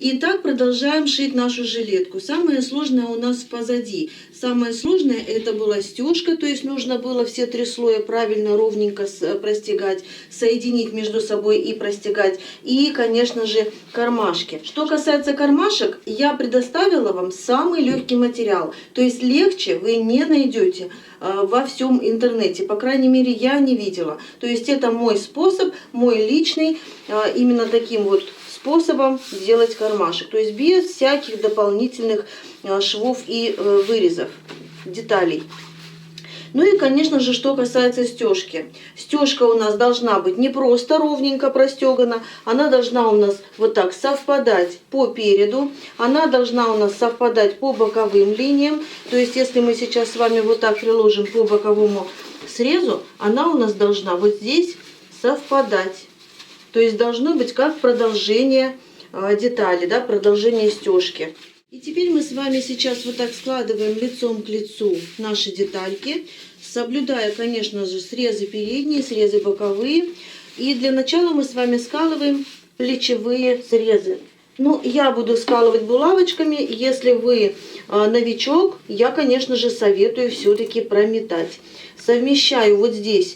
И так продолжаем шить нашу жилетку. Самое сложное у нас позади. Самое сложное это была стежка, то есть нужно было все 3 слоя правильно, ровненько простегать, соединить между собой и простегать. И, конечно же, кармашки. Что касается кармашек, я предоставила вам самый легкий материал. То есть легче вы не найдете во всем интернете. По крайней мере, я не видела. То есть это мой способ, мой личный, именно таким вот способом сделать кармашек. То есть без всяких дополнительных швов и вырезов, деталей. Ну и, конечно же, что касается стежки. Стежка у нас должна быть не просто ровненько простегана, она должна у нас вот так совпадать по переду, она должна у нас совпадать по боковым линиям. То есть, если мы сейчас с вами вот так приложим по боковому срезу, она у нас должна вот здесь совпадать. То есть, должно быть как продолжение детали, да, продолжение стежки. И теперь мы с вами сейчас вот так складываем лицом к лицу наши детальки, соблюдая, конечно же, срезы передние, срезы боковые. И для начала мы с вами скалываем плечевые срезы. Ну, я буду скалывать булавочками. Если вы новичок, я, конечно же, советую все-таки прометать. Совмещаю вот здесь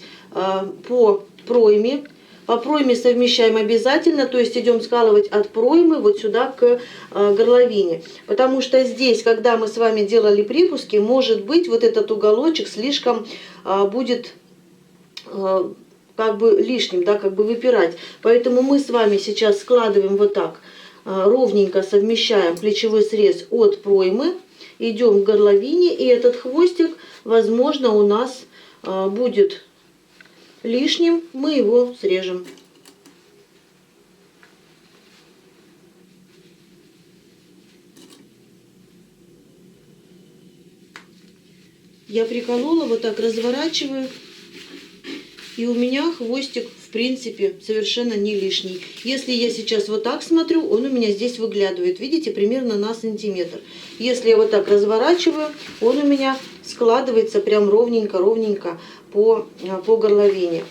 по пройме. По пройме совмещаем обязательно, то есть идем скалывать от проймы вот сюда к горловине. Потому что здесь, когда мы с вами делали припуски, может быть вот этот уголочек слишком будет как бы лишним, да, как бы выпирать. Поэтому мы с вами сейчас складываем вот так, ровненько совмещаем плечевой срез от проймы, идем к горловине, и этот хвостик, возможно, у нас будет лишним, мы его срежем. Я приколола, вот так разворачиваю, и у меня хвостик, в принципе, совершенно не лишний. Если я сейчас вот так смотрю, он у меня здесь выглядывает, видите, примерно на сантиметр. Если я вот так разворачиваю, он у меня складывается прям ровненько-ровненько по горловине.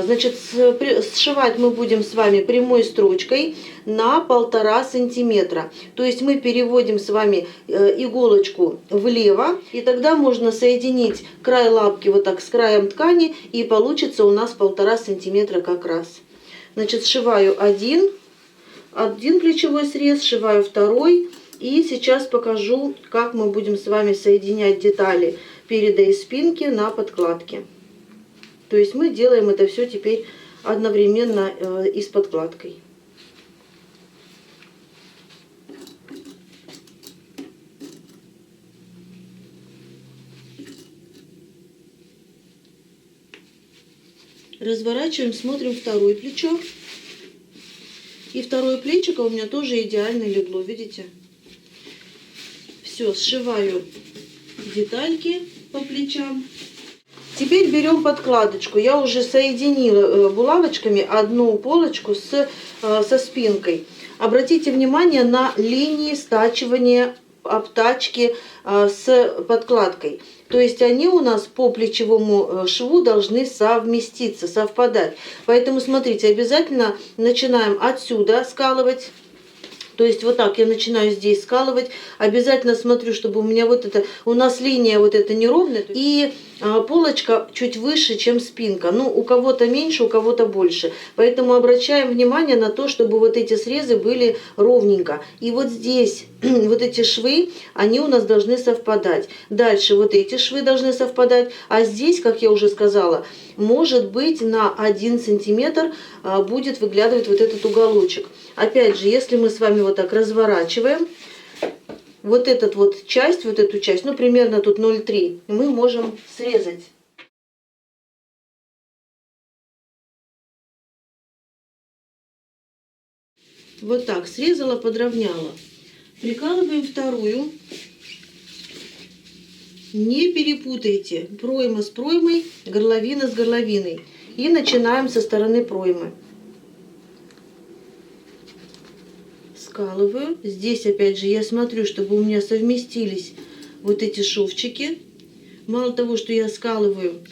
Значит, сшивать мы будем с вами прямой строчкой на 1,5 сантиметра. То есть мы переводим с вами иголочку влево, и тогда можно соединить край лапки вот так с краем ткани, и получится у нас 1,5 сантиметра как раз. Значит, сшиваю один плечевой срез, сшиваю второй, и сейчас покажу, как мы будем с вами соединять детали переда и спинки на подкладке. То есть мы делаем это все теперь одновременно и с подкладкой. Разворачиваем, смотрим второе плечо. И второе плечико у меня тоже идеально легло, видите? Все, сшиваю детальки по плечам. Теперь берем подкладочку. Я уже соединила булавочками одну полочку со спинкой. Обратите внимание на линии стачивания, обтачки с подкладкой. То есть они у нас по плечевому шву должны совместиться, совпадать. Поэтому смотрите, обязательно начинаем отсюда скалывать. То есть вот так я начинаю здесь скалывать. Обязательно смотрю, чтобы у меня вот это, у нас линия вот эта неровная. И полочка чуть выше, чем спинка. Ну, у кого-то меньше, у кого-то больше. Поэтому обращаем внимание на то, чтобы вот эти срезы были ровненько. И вот здесь вот эти швы, они у нас должны совпадать. Дальше вот эти швы должны совпадать. А здесь, как я уже сказала, может быть на 1 сантиметр будет выглядывать вот этот уголочек. Опять же, если мы с вами вот так разворачиваем, вот эту часть, ну примерно тут 0,3, мы можем срезать. Вот так, срезала, подровняла. Прикалываем вторую. Не перепутайте пройма с проймой, горловина с горловиной. И начинаем со стороны проймы. Скалываю. Здесь опять же я смотрю, чтобы у меня совместились вот эти шовчики. Мало того, что я скалываю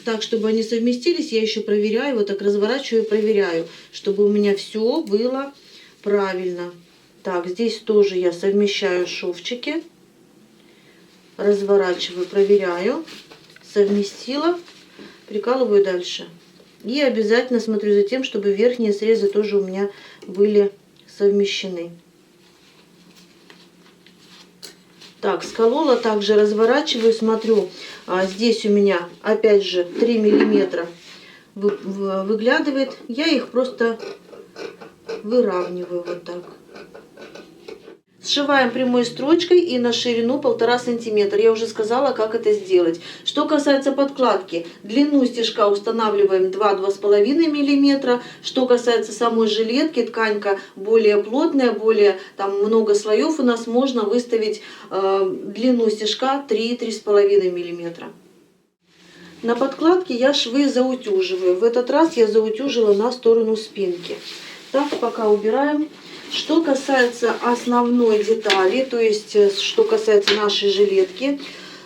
так, чтобы они совместились, я еще проверяю, вот так разворачиваю и проверяю, чтобы у меня все было правильно. Так, здесь тоже я совмещаю шовчики, разворачиваю, проверяю, совместила, прикалываю дальше. И обязательно смотрю за тем, чтобы верхние срезы тоже у меня были совмещены. Так, сколола, также разворачиваю, смотрю, здесь у меня опять же 3 миллиметра выглядывает, я их просто выравниваю вот так. Сшиваем прямой строчкой и на ширину 1,5 сантиметра. Я уже сказала, как это сделать. Что касается подкладки, длину стежка устанавливаем 2-2,5 миллиметра. Что касается самой жилетки, тканька более плотная, более там много слоев, у нас можно выставить длину стежка 3-3,5 миллиметра. На подкладке я швы заутюживаю. В этот раз я заутюжила на сторону спинки. Так, пока убираем. Что касается основной детали, то есть что касается нашей жилетки,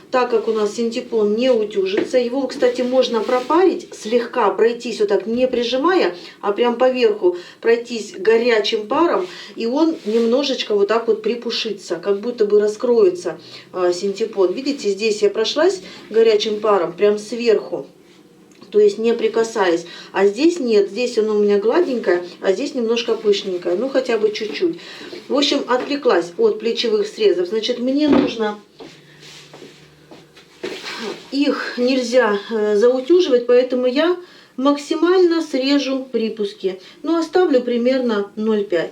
так как у нас синтепон не утюжится, его, кстати, можно пропарить, слегка пройтись вот так, не прижимая, а прям поверху пройтись горячим паром, и он немножечко вот так вот припушится, как будто бы раскроется синтепон. Видите, здесь я прошлась горячим паром, прям сверху. То есть не прикасаясь. А здесь нет, здесь оно у меня гладенькое, а здесь немножко пышненькое, ну хотя бы чуть-чуть. В общем, отвлеклась от плечевых срезов. Значит, мне нужно, их нельзя заутюживать, поэтому я максимально срежу припуски. Но оставлю примерно 0,5.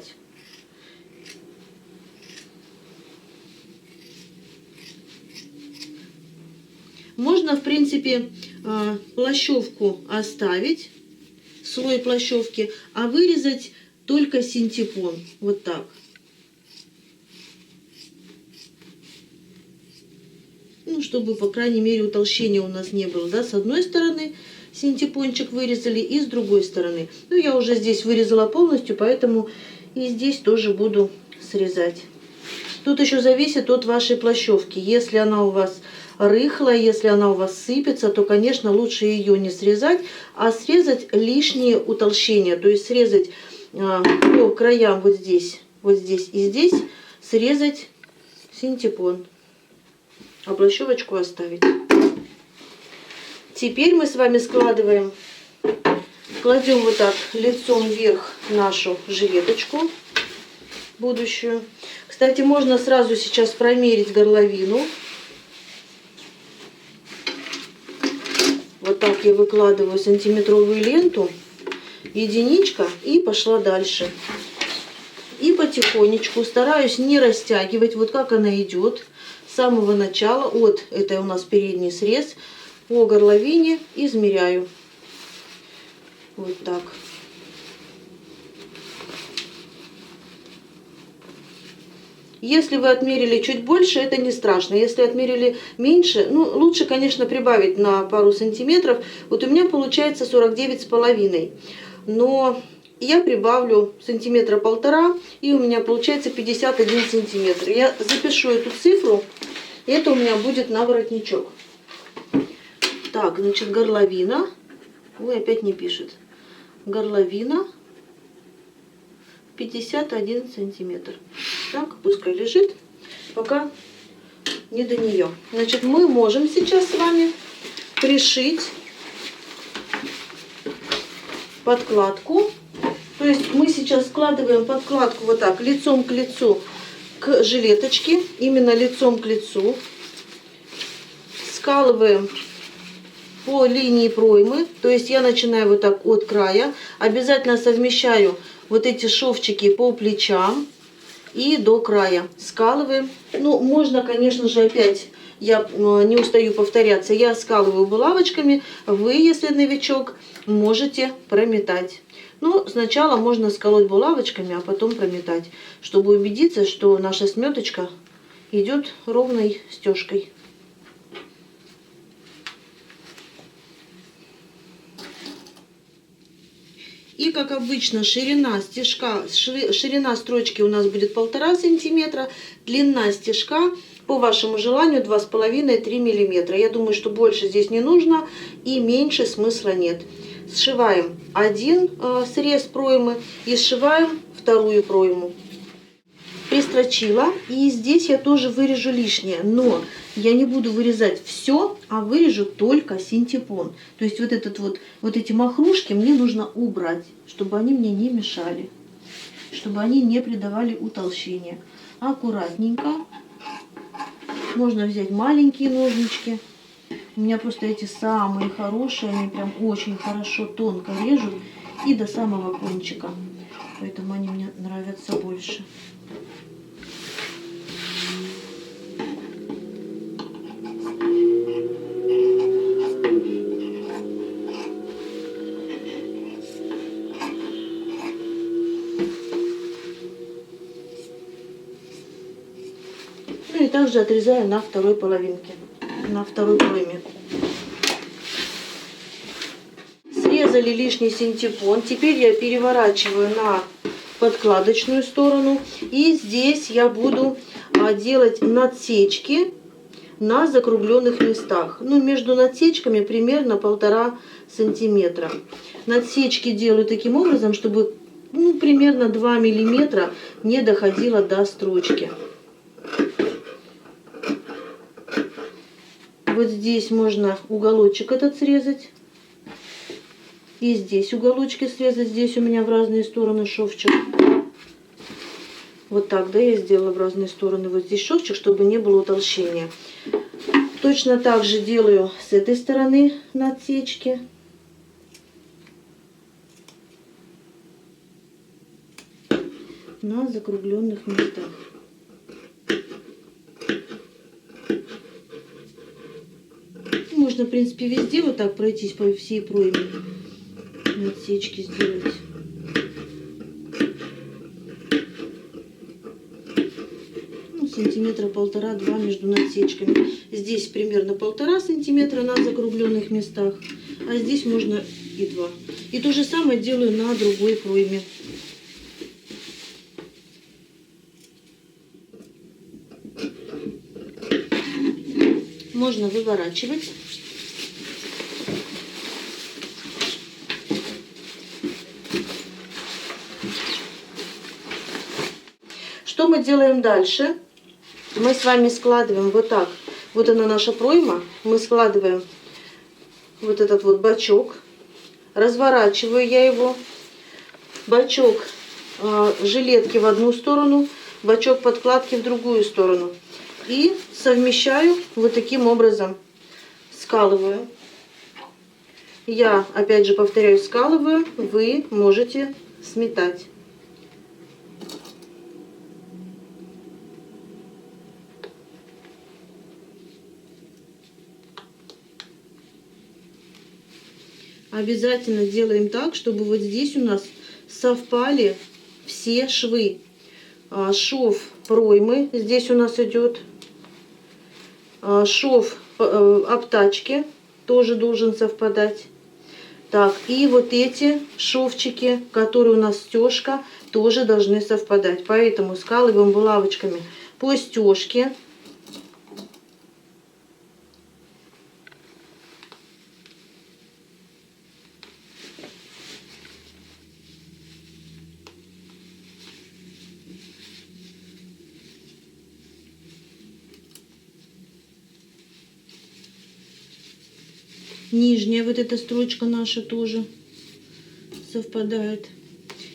Можно, в принципе, плащевку оставить, слой плащевки, а вырезать только синтепон. Вот так. Ну, чтобы, по крайней мере, утолщения у нас не было. Да? С одной стороны синтепончик вырезали и с другой стороны. Ну, я уже здесь вырезала полностью, поэтому и здесь тоже буду срезать. Тут еще зависит от вашей плащевки. Если она у вас рыхлая, если она у вас сыпется, то, конечно, лучше ее не срезать, а срезать лишние утолщения. То есть срезать по краям вот здесь и здесь, срезать синтепон, а плащевочку оставить. Теперь мы с вами кладем вот так лицом вверх нашу жилеточку будущую. Кстати, можно сразу сейчас промерить горловину. Вот так я выкладываю сантиметровую ленту, единичка, и пошла дальше. И потихонечку стараюсь не растягивать, вот как она идет с самого начала. Вот это у нас передний срез, по горловине измеряю. Вот так. Если вы отмерили чуть больше, это не страшно. Если отмерили меньше, ну, лучше, конечно, прибавить на пару сантиметров. Вот у меня получается 49,5. Но я прибавлю сантиметра 1,5, и у меня получается 51 сантиметр. Я запишу эту цифру, и это у меня будет на воротничок. Так, значит, горловина. Ой, опять не пишет. Горловина 51 сантиметр. Так, пускай лежит, пока не до нее. Значит, мы можем сейчас с вами пришить подкладку. То есть мы сейчас складываем подкладку вот так, лицом к лицу к жилеточке, именно лицом к лицу. Скалываем по линии проймы, то есть я начинаю вот так от края, обязательно совмещаю вот эти шовчики по плечам и до края. Скалываем. Ну, можно, конечно же, опять, я не устаю повторяться, я скалываю булавочками. Вы, если новичок, можете прометать. Но сначала можно сколоть булавочками, а потом прометать, чтобы убедиться, что наша сметочка идет ровной стежкой. И, как обычно, ширина стежка, ширина строчки у нас будет 1,5 сантиметра, длина стежка, по вашему желанию, 2,5-3 миллиметра. Я думаю, что больше здесь не нужно и меньше смысла нет. Сшиваем один срез проймы и сшиваем вторую пройму. пристрочила. И здесь я тоже вырежу лишнее. Но я не буду вырезать все, а вырежу только синтепон. То есть вот эти махрушки мне нужно убрать, чтобы они мне не мешали. Чтобы они не придавали утолщения. Аккуратненько. Можно взять маленькие ножнички. У меня просто эти самые хорошие, они прям очень хорошо тонко режут и до самого кончика. Поэтому они мне нравятся больше. Ну и также отрезаю на второй половинке, на второй пройме. Срезали лишний синтепон. Теперь я переворачиваю на подкладочную сторону. И здесь я буду делать надсечки на закругленных местах. Ну, между надсечками примерно 1,5 сантиметра. Надсечки делаю таким образом, чтобы примерно 2 миллиметра не доходило до строчки. Вот здесь можно уголочек этот срезать. И здесь уголочки срезать. Здесь у меня в разные стороны шовчик. Вот так, да, я сделала в разные стороны. Вот здесь шовчик, чтобы не было утолщения. Точно так же делаю с этой стороны надсечки. На закругленных местах. Можно, в принципе, везде вот так пройтись по всей пройме. Надсечки сделать. Сантиметра 1,5-2 между надсечками. Здесь примерно 1,5 сантиметра на закругленных местах, а здесь можно и 2. И то же самое делаю на другой пройме. Можно выворачивать. Что мы делаем дальше? Мы с вами складываем вот так. Вот она наша пройма. Мы складываем вот этот вот бачок. Разворачиваю я его. Бачок жилетки в одну сторону, бачок подкладки в другую сторону. И совмещаю вот таким образом. Скалываю. Я, опять же, повторяю, скалываю. Вы можете сметать. Обязательно делаем так, чтобы вот здесь у нас совпали все швы. Шов проймы здесь у нас идет. Шов обтачки тоже должен совпадать. Так, и вот эти шовчики, которые у нас стежка, тоже должны совпадать. Поэтому скалываем булавочками по стежке. Нижняя вот эта строчка наша тоже совпадает.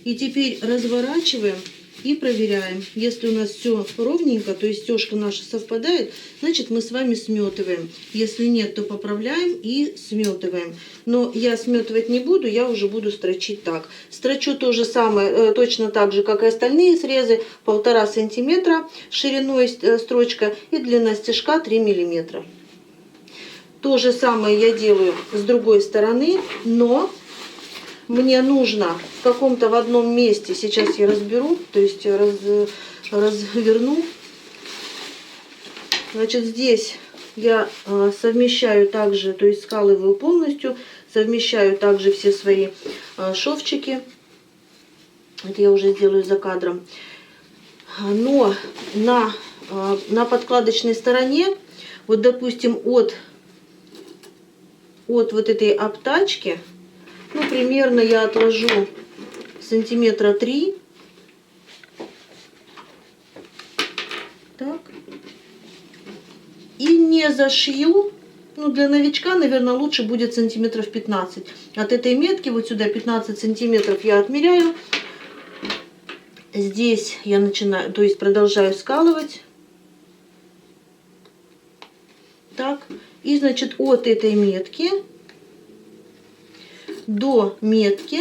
И теперь разворачиваем и проверяем. Если у нас все ровненько, то есть стежка наша совпадает, значит мы с вами сметываем. Если нет, то поправляем и сметываем. Но я сметывать не буду, я уже буду строчить так. Строчу то же самое, точно так же, как и остальные срезы. 1,5 сантиметра шириной строчка и длина стежка 3 миллиметра. То же самое я делаю с другой стороны, но мне нужно в каком-то в одном месте, сейчас я разберу, то есть разверну. Значит, здесь я совмещаю также, то есть скалываю полностью, совмещаю также все свои шовчики. Это я уже сделаю за кадром. Но на подкладочной стороне, вот допустим, от вот этой обтачки, ну, примерно я отложу сантиметра 3. Так. И не зашью. Ну, для новичка, наверное, лучше будет сантиметров 15. От этой метки вот сюда 15 сантиметров я отмеряю. Здесь я начинаю, то есть продолжаю скалывать. Так. И, значит, от этой метки до метки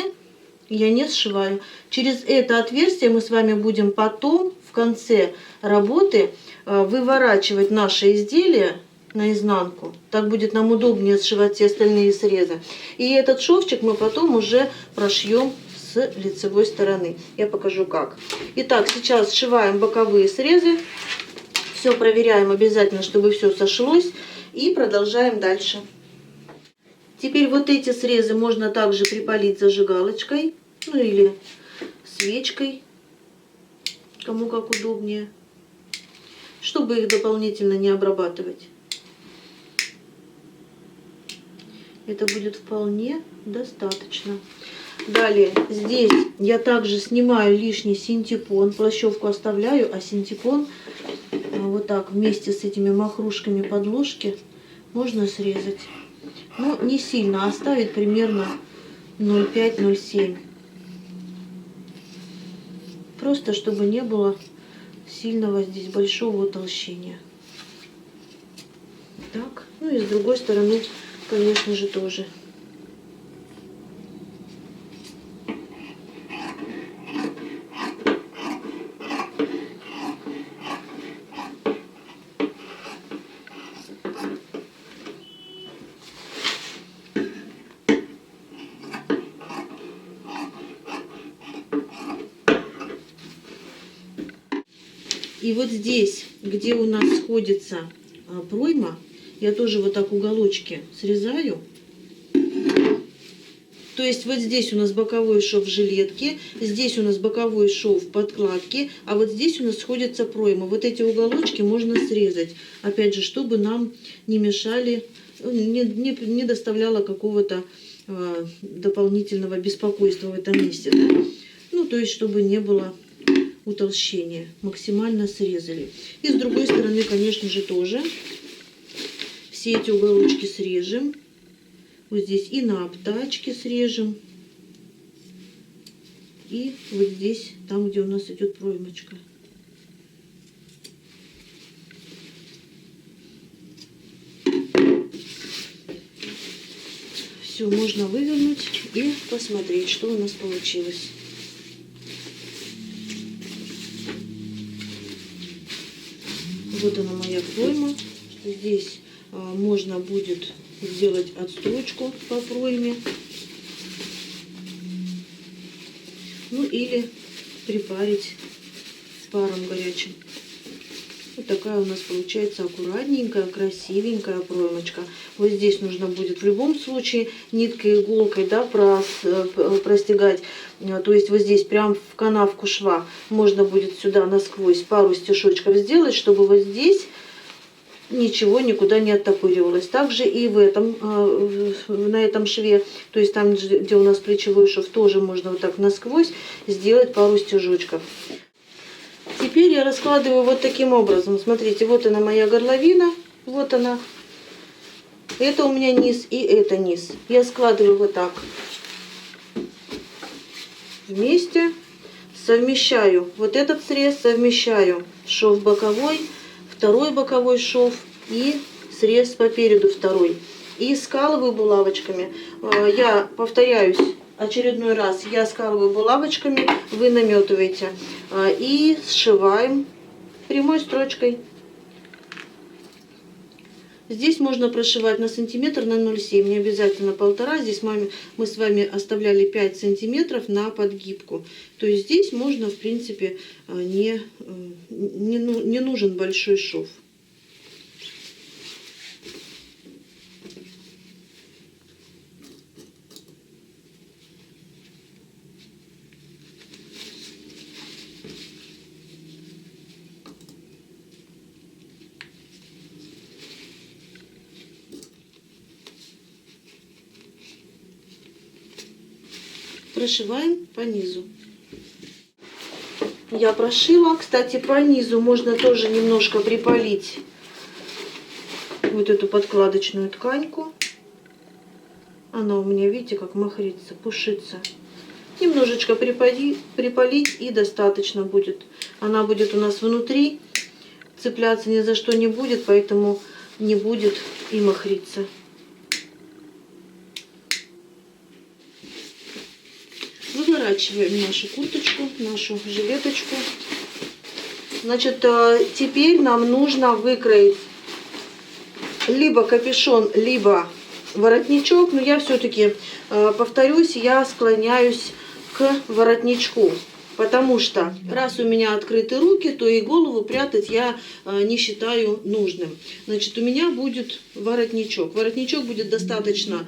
я не сшиваю. Через это отверстие мы с вами будем потом в конце работы выворачивать наше изделие наизнанку. Так будет нам удобнее сшивать все остальные срезы. И этот шовчик мы потом уже прошьем с лицевой стороны. Я покажу как. Итак, сейчас сшиваем боковые срезы. Все проверяем обязательно, чтобы все сошлось. И продолжаем дальше. Теперь вот эти срезы можно также припалить зажигалочкой. Ну или свечкой. Кому как удобнее. Чтобы их дополнительно не обрабатывать. Это будет вполне достаточно. Далее, здесь я также снимаю лишний синтепон. Плащевку оставляю, а синтепон вот так вместе с этими махрушками подложки можно срезать. Но не сильно, оставить примерно 0,5-0,7. Просто чтобы не было сильного здесь большого утолщения. Так, ну и с другой стороны, конечно же, тоже. И вот здесь, где у нас сходится пройма, я тоже вот так уголочки срезаю. То есть вот здесь у нас боковой шов жилетки, здесь у нас боковой шов подкладки, а вот здесь у нас сходится пройма. Вот эти уголочки можно срезать, опять же, чтобы нам не мешали, не доставляло какого-то дополнительного беспокойства в этом месте. Да? Ну, то есть, чтобы не было утолщения. Максимально срезали. И с другой стороны, конечно же, тоже все эти уголочки срежем. Вот здесь и на обтачке срежем. И вот здесь, там, где у нас идет проймочка. Все, можно вывернуть и посмотреть, что у нас получилось. Вот она моя пройма. Здесь можно будет сделать отстрочку по пройме. Ну или припарить паром горячим. Вот такая у нас получается аккуратненькая, красивенькая проймочка. Вот здесь нужно будет в любом случае ниткой, иголкой, да, простегать. То есть вот здесь прям в канавку шва можно будет сюда насквозь пару стежочков сделать, чтобы вот здесь ничего никуда не оттопыривалось. Также и на этом шве, то есть там, где у нас плечевой шов, тоже можно вот так насквозь сделать пару стежочков. Теперь я раскладываю вот таким образом. Смотрите, вот она моя горловина, вот она. Это у меня низ и это низ. Я складываю вот так вместе, совмещаю вот этот срез, совмещаю шов боковой, второй боковой шов и срез по переду второй. И скалываю булавочками. Я повторяюсь очередной раз. Я скалываю булавочками, вы наметываете. И сшиваем прямой строчкой. Здесь можно прошивать на сантиметр, на 0,7, не обязательно 1,5. Здесь мы с вами оставляли 5 сантиметров на подгибку. То есть здесь можно, в принципе, не нужен большой шов. Прошиваем по низу. я прошила. Кстати, по низу можно тоже немножко припалить вот эту подкладочную тканьку. Она у меня, видите, как махрится, пушится. Немножечко припалить и достаточно будет. Она будет у нас внутри, цепляться ни за что не будет, поэтому не будет и махриться. Выворачиваем нашу курточку, нашу жилеточку. Значит, теперь нам нужно выкроить либо капюшон, либо воротничок. Но я все-таки, повторюсь, я склоняюсь к воротничку. Потому что раз у меня открыты руки, то и голову прятать я не считаю нужным. Значит, у меня будет воротничок. Воротничок будет достаточно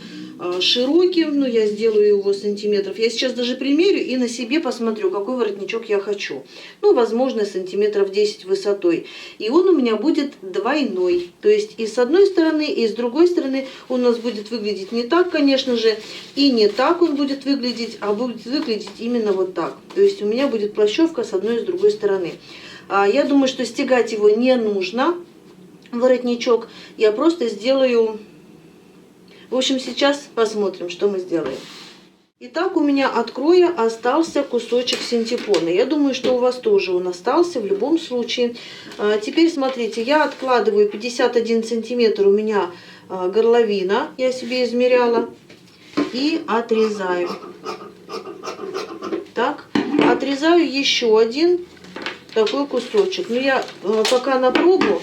широким, но я сделаю его сантиметров. Я сейчас даже примерю и на себе посмотрю, какой воротничок я хочу. Ну, возможно, сантиметров 10 высотой. И он у меня будет двойной. То есть и с одной стороны, и с другой стороны он у нас будет выглядеть не так, конечно же, и не так он будет выглядеть, а будет выглядеть именно вот так. То есть у меня будет плащевка с одной и с другой стороны. Я думаю, что стягать его не нужно, воротничок. Я просто сделаю... В общем, сейчас посмотрим, что мы сделаем. Итак, у меня от кроя остался кусочек синтепона. Я думаю, что у вас тоже он остался в любом случае. Теперь смотрите, я откладываю 51 сантиметр, у меня горловина, я себе измеряла, и отрезаю. Так, отрезаю еще один такой кусочек. Но я пока на пробу,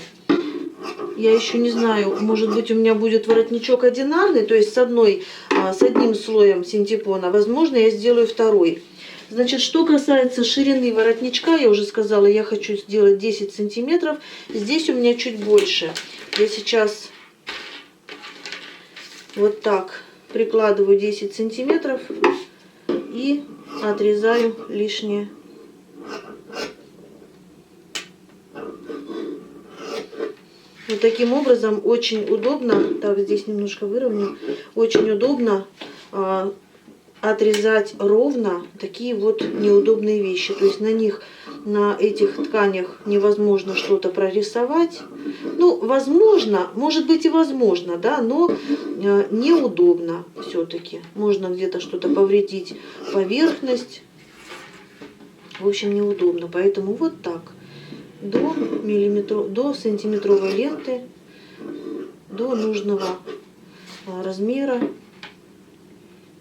я еще не знаю, может быть, у меня будет воротничок одинарный, то есть с одним слоем синтепона. Возможно, я сделаю второй. Значит, что касается ширины воротничка, я уже сказала, я хочу сделать 10 сантиметров. Здесь у меня чуть больше. Я сейчас вот так прикладываю 10 сантиметров и отрезаю лишнее. Вот таким образом очень удобно, так, здесь немножко выровняю, очень удобно отрезать ровно такие вот неудобные вещи. То есть на них, на этих тканях невозможно что-то прорисовать. Ну, возможно, может быть и возможно, да, но неудобно все-таки. Можно где-то что-то повредить, поверхность. В общем, неудобно. Поэтому вот так. До сантиметровой ленты, до нужного размера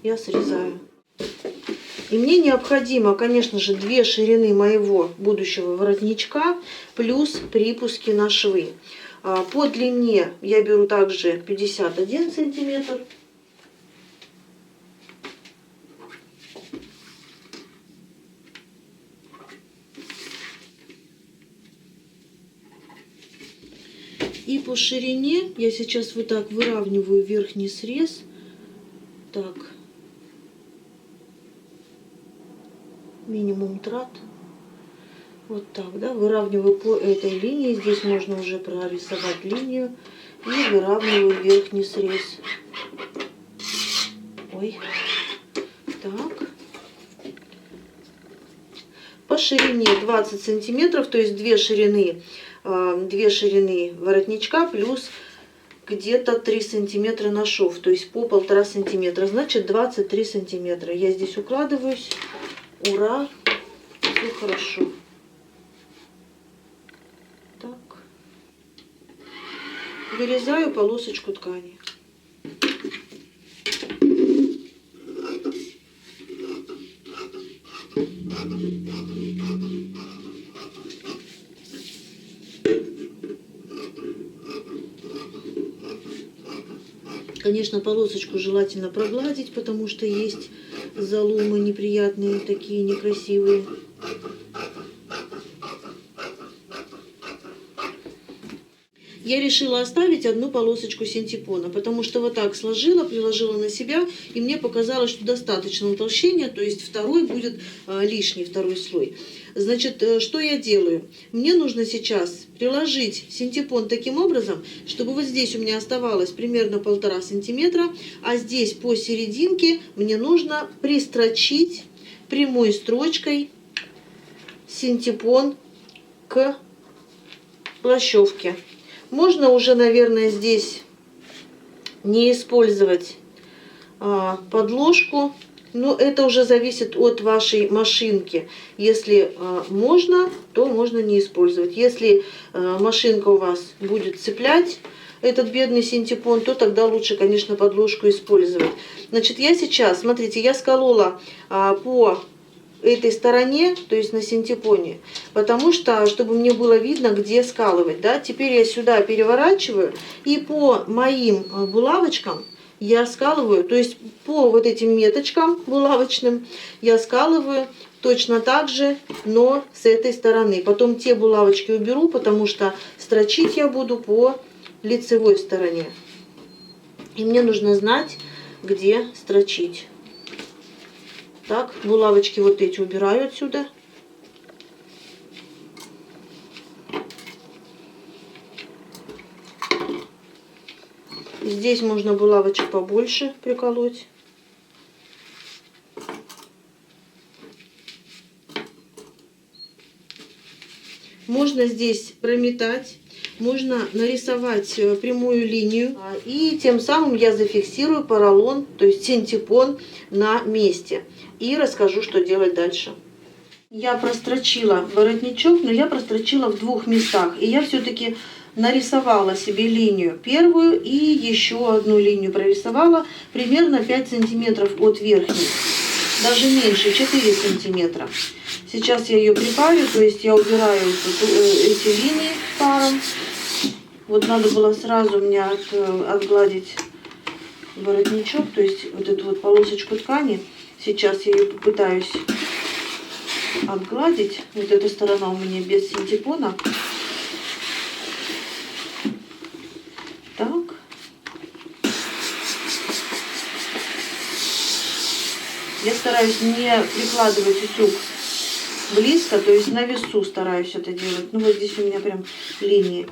я срезаю. И мне необходимо, конечно же, 2 ширины моего будущего воротничка плюс припуски на швы. По длине я беру также 51 сантиметр. И по ширине я сейчас вот так выравниваю верхний срез. Так. Минимум трат. Вот так, да, выравниваю по этой линии. Здесь можно уже прорисовать линию. И выравниваю верхний срез. Ой. Так. По ширине 20 сантиметров, то есть 2 ширины воротничка плюс где-то 3 сантиметра на шов, то есть по 1,5 сантиметра, значит 23 сантиметра. Я здесь укладываюсь. Ура! Все хорошо. Так. Вырезаю полосочку ткани. Конечно, полосочку желательно прогладить, потому что есть заломы неприятные, такие некрасивые. Я решила оставить одну полосочку синтепона, потому что вот так сложила, приложила на себя, и мне показалось, что достаточно утолщения, то есть второй будет лишний, второй слой. Значит, что я делаю? Мне нужно сейчас приложить синтепон таким образом, чтобы вот здесь у меня оставалось примерно 1,5 сантиметра, а здесь посерединке мне нужно пристрочить прямой строчкой синтепон к плащевке. Можно уже, наверное, здесь не использовать подложку, но это уже зависит от вашей машинки. Если можно, то можно не использовать. Если машинка у вас будет цеплять этот бедный синтепон, то тогда лучше, конечно, подложку использовать. Значит, я сейчас, смотрите, я сколола по этой стороне, то есть на синтепоне, потому что, чтобы мне было видно, где скалывать, да. Теперь я сюда переворачиваю, и по моим булавочкам я скалываю, то есть по вот этим меточкам булавочным я скалываю точно так же, но с этой стороны. Потом те булавочки уберу, потому что строчить я буду по лицевой стороне. И мне нужно знать, где строчить. Так, булавочки вот эти убираю отсюда. Здесь можно булавочек побольше приколоть. Можно здесь прометать, можно нарисовать прямую линию. И тем самым я зафиксирую поролон, то есть синтепон на месте. И расскажу, что делать дальше. Я прострочила воротничок, но я прострочила в двух местах. И я все-таки нарисовала себе линию первую и еще одну линию прорисовала примерно 5 сантиметров от верхней, даже меньше, 4 сантиметра. Сейчас я ее припарю, то есть я убираю эти линии паром. Вот надо было сразу мне отгладить воротничок, то есть вот эту вот полосочку ткани. Сейчас я ее попытаюсь отгладить. Вот эта сторона у меня без синтепона. Так. Я стараюсь не прикладывать утюг близко, то есть на весу стараюсь это делать. Ну вот здесь у меня прям линии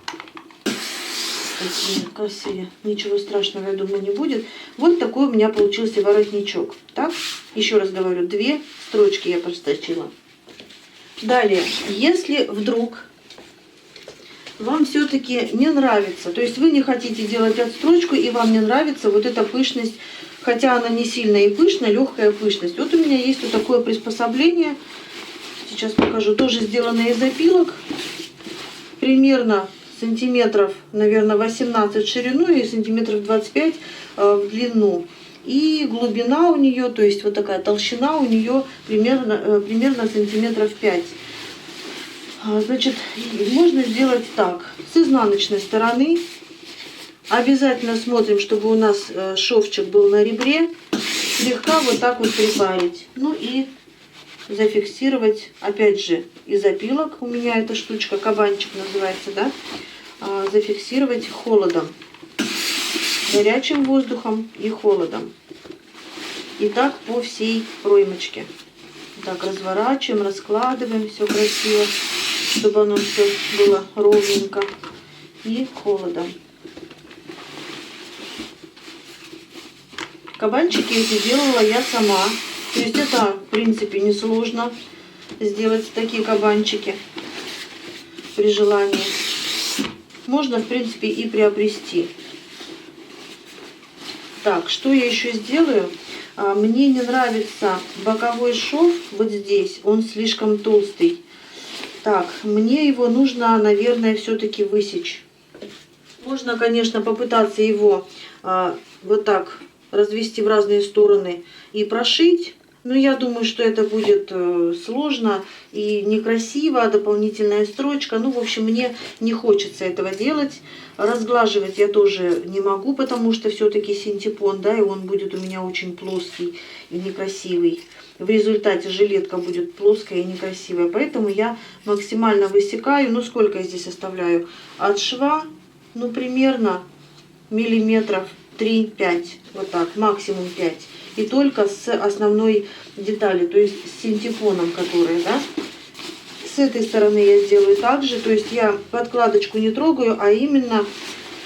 такие косые. Ничего страшного, я думаю, не будет. Вот такой у меня получился воротничок. Так, еще раз говорю, 2 строчки я прострочила. Далее, если вдруг вам все-таки не нравится, то есть вы не хотите делать отстрочку и вам не нравится вот эта пышность, хотя она не сильная и пышная, легкая пышность. Вот у меня есть вот такое приспособление, сейчас покажу, тоже сделанное из опилок, примерно сантиметров, наверное, 18 в ширину и сантиметров 25 в длину. И глубина у нее, то есть вот такая толщина у нее примерно сантиметров 5. Значит, можно сделать так. С изнаночной стороны обязательно смотрим, чтобы у нас шовчик был на ребре. Слегка вот так вот припарить. Ну и зафиксировать, опять же, из опилок. У меня эта штучка, кабанчик называется, да? Зафиксировать холодом. Горячим воздухом и холодом. И так по всей проймочке. Так, разворачиваем, раскладываем, все красиво, чтобы оно все было ровненько. И холодом. Кабанчики эти делала я сама. То есть это, в принципе, несложно сделать такие кабанчики при желании. Можно, в принципе, и приобрести. Так, что я еще сделаю? Мне не нравится боковой шов вот здесь, он слишком толстый. Так, мне его нужно, наверное, все-таки высечь. Можно, конечно, попытаться его вот так развести в разные стороны и прошить. Но я думаю, что это будет сложно и некрасиво, дополнительная строчка. Ну, в общем, мне не хочется этого делать. Разглаживать я тоже не могу, потому что все-таки синтепон, да, и он будет у меня очень плоский и некрасивый. В результате жилетка будет плоская и некрасивая. Поэтому я максимально высекаю. Ну, сколько я здесь оставляю? От шва, ну, примерно миллиметров 3-5. Вот так, максимум 5. И только с основной детали, то есть с синтепоном, который, да. С этой стороны я сделаю так же, то есть я подкладочку не трогаю, а именно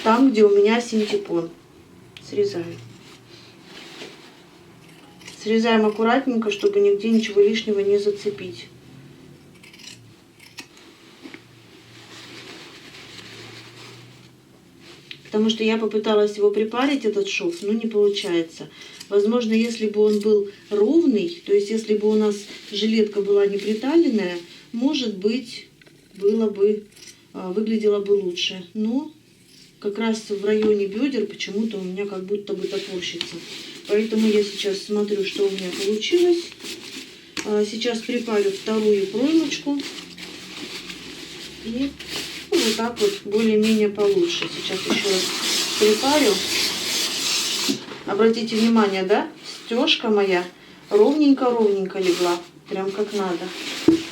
там, где у меня синтепон. Срезаю. Срезаем аккуратненько, чтобы нигде ничего лишнего не зацепить. потому что я попыталась его припарить, этот шов, но не получается. Возможно, если бы он был ровный, то есть если бы у нас жилетка была не приталенная, может быть, выглядело бы лучше. Но как раз в районе бедер почему-то у меня как будто бы топорщится. Поэтому я сейчас смотрю, что у меня получилось. Сейчас припарю вторую проймочку. И вот так вот более-менее получше. Сейчас еще раз припарю. Обратите внимание, да? Стежка моя ровненько-ровненько легла. Прям как надо.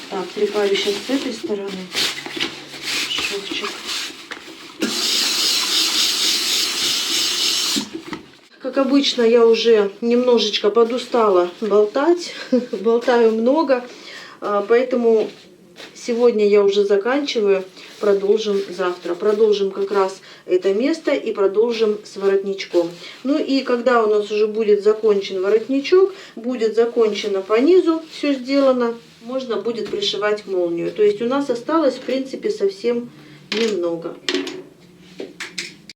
Так, припарю сейчас с этой стороны шовчик. Как обычно, я уже немножечко подустала болтать. Болтаю много. Поэтому сегодня я уже заканчиваю. Продолжим завтра. Продолжим как раз это место и продолжим с воротничком. Ну и когда у нас уже будет закончен воротничок, будет закончено по низу, все сделано, можно будет пришивать молнию. То есть у нас осталось в принципе совсем немного.